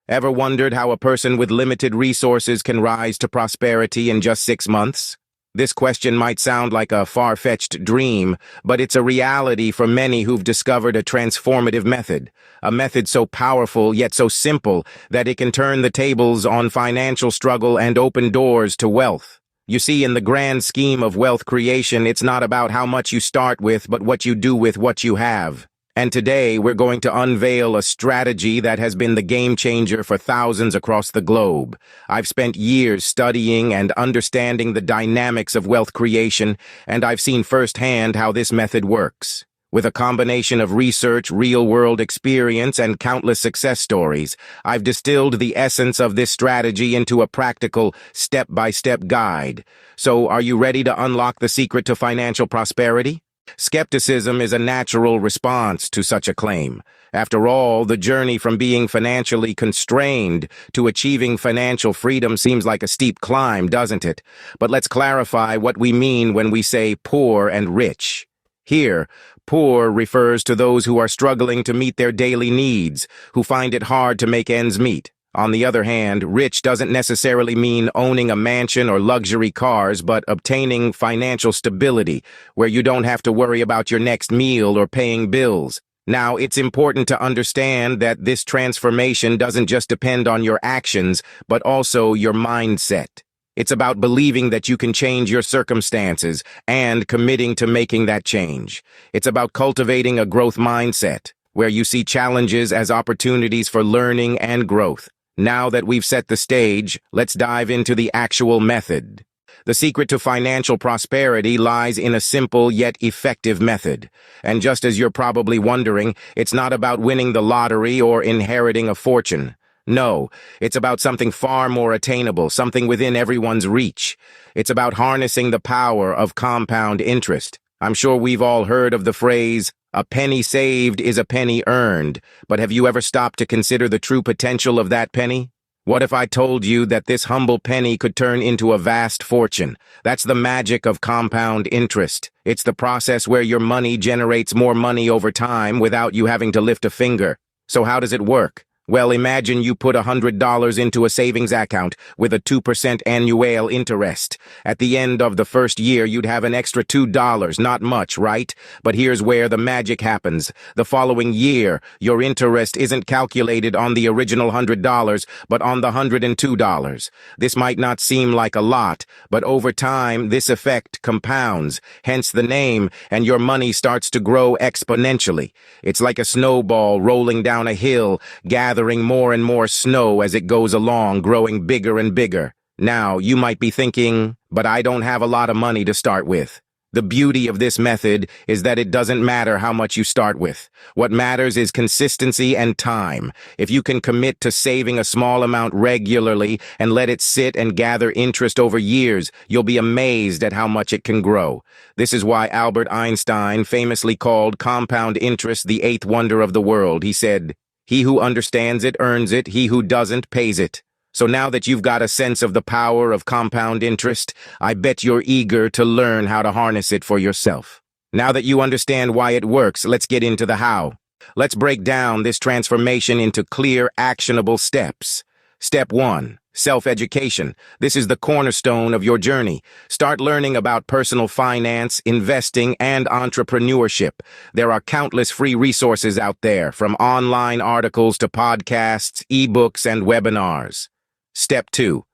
Ever wondered how a person with limited resources can rise to prosperity in just 6 months? This question might sound like a far-fetched dream, but it's a reality for many who've discovered a transformative method. A method so powerful yet so simple that it can turn the tables on financial struggle and open doors to wealth. You see, in the grand scheme of wealth creation, it's not about how much you start with, but what you do with what you have. And today, we're going to unveil a strategy that has been the game changer for thousands across the globe. I've spent years studying and understanding the dynamics of wealth creation, and I've seen firsthand how this method works. With a combination of research, real-world experience, and countless success stories, I've distilled the essence of this strategy into a practical, step-by-step guide. So, are you ready to unlock the secret to financial prosperity? Skepticism is a natural response to such a claim. After all, the journey from being financially constrained to achieving financial freedom seems like a steep climb, doesn't it? But let's clarify what we mean when we say poor and rich. Here, poor refers to those who are struggling to meet their daily needs, who find it hard to make ends meet. On the other hand, rich doesn't necessarily mean owning a mansion or luxury cars, but obtaining financial stability, where you don't have to worry about your next meal or paying bills. Now, it's important to understand that this transformation doesn't just depend on your actions, but also your mindset. It's about believing that you can change your circumstances and committing to making that change. It's about cultivating a growth mindset, where you see challenges as opportunities for learning and growth. Now that we've set the stage, let's dive into the actual method. The secret to financial prosperity lies in a simple yet effective method. And just as you're probably wondering, it's not about winning the lottery or inheriting a fortune. No, it's about something far more attainable, something within everyone's reach. It's about harnessing the power of compound interest. I'm sure we've all heard of the phrase, "A penny saved is a penny earned," but have you ever stopped to consider the true potential of that penny? What if I told you that this humble penny could turn into a vast fortune? That's the magic of compound interest. It's the process where your money generates more money over time without you having to lift a finger. So how does it work? Well, imagine you put $100 into a savings account with a 2% annual interest. At the end of the first year, you'd have an extra $2, not much, right? But here's where the magic happens. The following year, your interest isn't calculated on the original $100, but on the $102. This might not seem like a lot, but over time, this effect compounds, hence the name, and your money starts to grow exponentially. It's like a snowball rolling down a hill, gathering more and more snow as it goes along, growing bigger and bigger. Now, you might be thinking, but I don't have a lot of money to start with. The beauty of this method is that it doesn't matter how much you start with. What matters is consistency and time. If you can commit to saving a small amount regularly and let it sit and gather interest over years, you'll be amazed at how much it can grow. This is why Albert Einstein famously called compound interest the eighth wonder of the world. He said, "He who understands it earns it, he who doesn't pays it." So now that you've got a sense of the power of compound interest, I bet you're eager to learn how to harness it for yourself. Now that you understand why it works, let's get into the how. Let's break down this transformation into clear, actionable steps. Step 1. Self-education. This is the cornerstone of your journey. Start learning about personal finance, investing, and entrepreneurship. There are countless free resources out there, from online articles to podcasts, ebooks, and webinars. Step 2.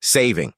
Saving.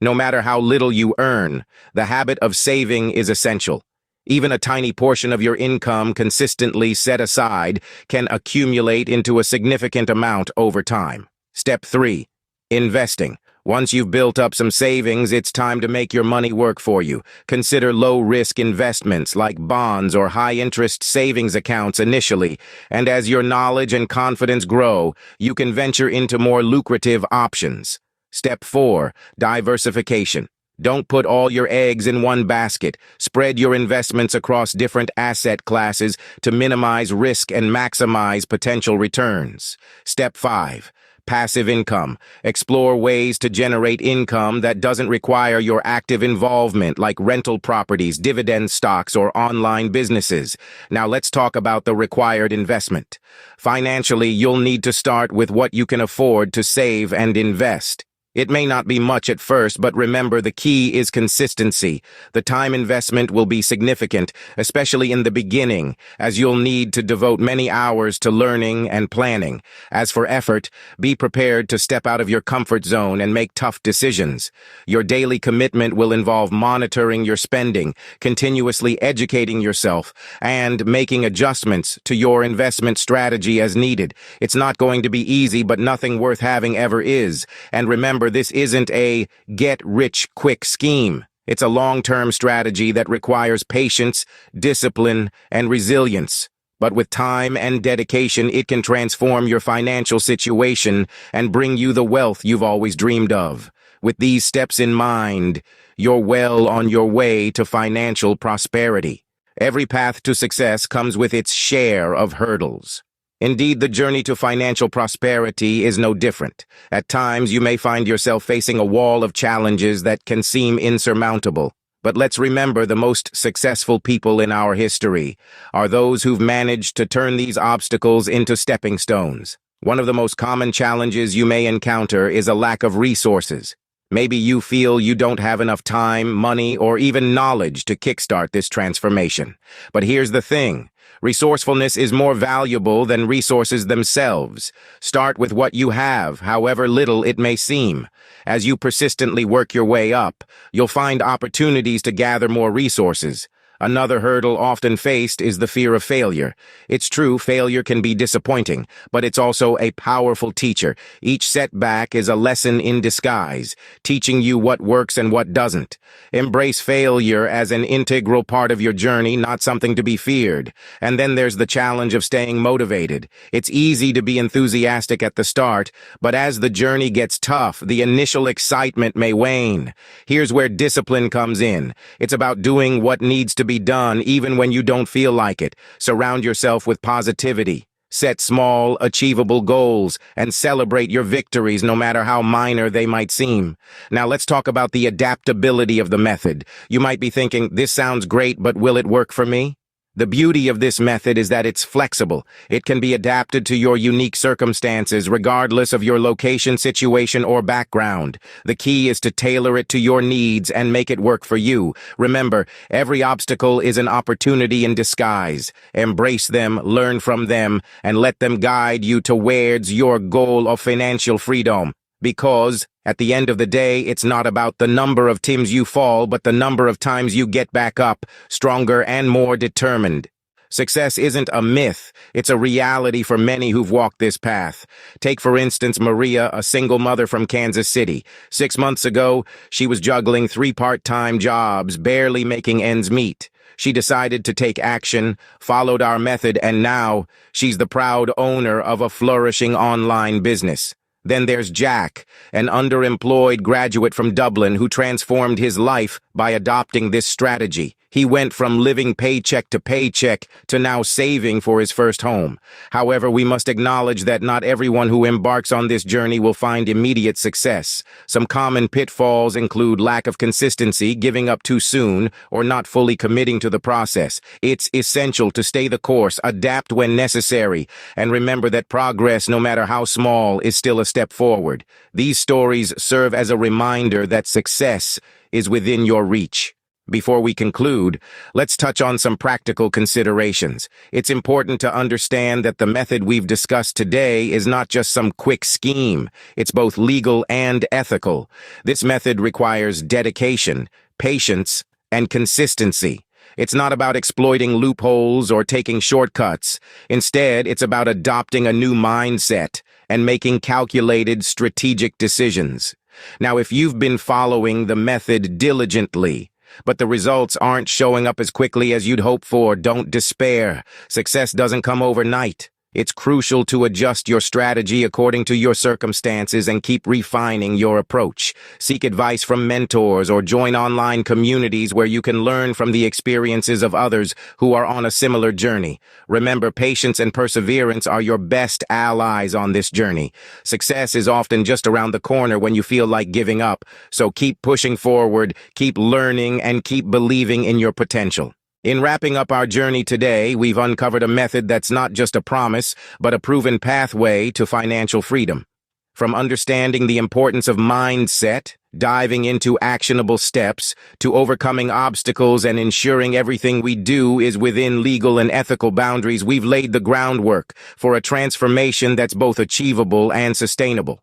No matter how little you earn, the habit of saving is essential. Even a tiny portion of your income consistently set aside can accumulate into a significant amount over time. Step 3. Investing. Once you've built up some savings, it's time to make your money work for you. Consider low-risk investments like bonds or high-interest savings accounts initially, and as your knowledge and confidence grow, you can venture into more lucrative options. Step 4. Diversification. Don't put all your eggs in one basket. Spread your investments across different asset classes to minimize risk and maximize potential returns. Step 5. Passive income. Explore ways to generate income that doesn't require your active involvement, like rental properties, dividend stocks, or online businesses. Now let's talk about the required investment. Financially, you'll need to start with what you can afford to save and invest. It may not be much at first, but remember, the key is consistency. The time investment will be significant, especially in the beginning, as you'll need to devote many hours to learning and planning. As for effort, be prepared to step out of your comfort zone and make tough decisions. Your daily commitment will involve monitoring your spending, continuously educating yourself, and making adjustments to your investment strategy as needed. It's not going to be easy, but nothing worth having ever is. And remember, this isn't a get-rich-quick scheme. It's a long-term strategy that requires patience, discipline, and resilience. But with time and dedication, it can transform your financial situation and bring you the wealth you've always dreamed of. With these steps in mind, you're well on your way to financial prosperity. Every path to success comes with its share of hurdles. Indeed, the journey to financial prosperity is no different. At times, you may find yourself facing a wall of challenges that can seem insurmountable. But let's remember, the most successful people in our history are those who've managed to turn these obstacles into stepping stones. One of the most common challenges you may encounter is a lack of resources. Maybe you feel you don't have enough time, money, or even knowledge to kickstart this transformation. But here's the thing. Resourcefulness is more valuable than resources themselves. Start with what you have, however little it may seem. As you persistently work your way up, you'll find opportunities to gather more resources. Another hurdle often faced is the fear of failure. It's true, failure can be disappointing, but it's also a powerful teacher. Each setback is a lesson in disguise, teaching you what works and what doesn't. Embrace failure as an integral part of your journey, not something to be feared. And then there's the challenge of staying motivated. It's easy to be enthusiastic at the start, but as the journey gets tough, the initial excitement may wane. Here's where discipline comes in. It's about doing what needs to be done even when you don't feel like it. Surround yourself with positivity. Set small, achievable goals and celebrate your victories no matter how minor they might seem. Now let's talk about the adaptability of the method. You might be thinking, this sounds great, but will it work for me? The beauty of this method is that it's flexible. It can be adapted to your unique circumstances, regardless of your location, situation, or background. The key is to tailor it to your needs and make it work for you. Remember, every obstacle is an opportunity in disguise. Embrace them, learn from them, and let them guide you towards your goal of financial freedom. Because, at the end of the day, it's not about the number of times you fall, but the number of times you get back up, stronger and more determined. Success isn't a myth, it's a reality for many who've walked this path. Take, for instance, Maria, a single mother from Kansas City. 6 months ago, she was juggling 3 part-time jobs, barely making ends meet. She decided to take action, followed our method, and now she's the proud owner of a flourishing online business. Then there's Jack, an underemployed graduate from Dublin who transformed his life by adopting this strategy. He went from living paycheck to paycheck to now saving for his first home. However, we must acknowledge that not everyone who embarks on this journey will find immediate success. Some common pitfalls include lack of consistency, giving up too soon, or not fully committing to the process. It's essential to stay the course, adapt when necessary, and remember that progress, no matter how small, is still a step forward. These stories serve as a reminder that success is within your reach. Before we conclude, let's touch on some practical considerations. It's important to understand that the method we've discussed today is not just some quick scheme. It's both legal and ethical. This method requires dedication, patience, and consistency. It's not about exploiting loopholes or taking shortcuts. Instead, it's about adopting a new mindset and making calculated, strategic decisions. Now, if you've been following the method diligently, but the results aren't showing up as quickly as you'd hope for, don't despair. Success doesn't come overnight. It's crucial to adjust your strategy according to your circumstances and keep refining your approach. Seek advice from mentors or join online communities where you can learn from the experiences of others who are on a similar journey. Remember, patience and perseverance are your best allies on this journey. Success is often just around the corner when you feel like giving up, so keep pushing forward, keep learning, and keep believing in your potential. In wrapping up our journey today, we've uncovered a method that's not just a promise, but a proven pathway to financial freedom. From understanding the importance of mindset, diving into actionable steps, to overcoming obstacles and ensuring everything we do is within legal and ethical boundaries, we've laid the groundwork for a transformation that's both achievable and sustainable.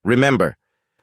Remember,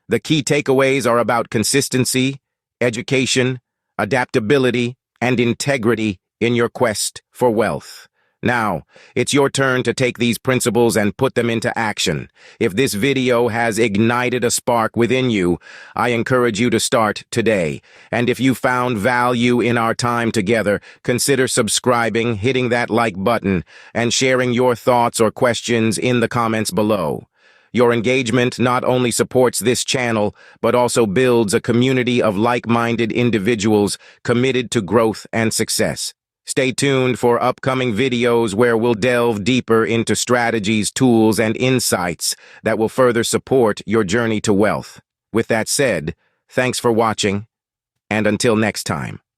the key takeaways are about consistency, education, adaptability, and integrity in your quest for wealth. Now, it's your turn to take these principles and put them into action. If this video has ignited a spark within you, I encourage you to start today. And if you found value in our time together, consider subscribing, hitting that like button, and sharing your thoughts or questions in the comments below. Your engagement not only supports this channel, but also builds a community of like-minded individuals committed to growth and success. Stay tuned for upcoming videos where we'll delve deeper into strategies, tools, and insights that will further support your journey to wealth. With that said, thanks for watching, and until next time.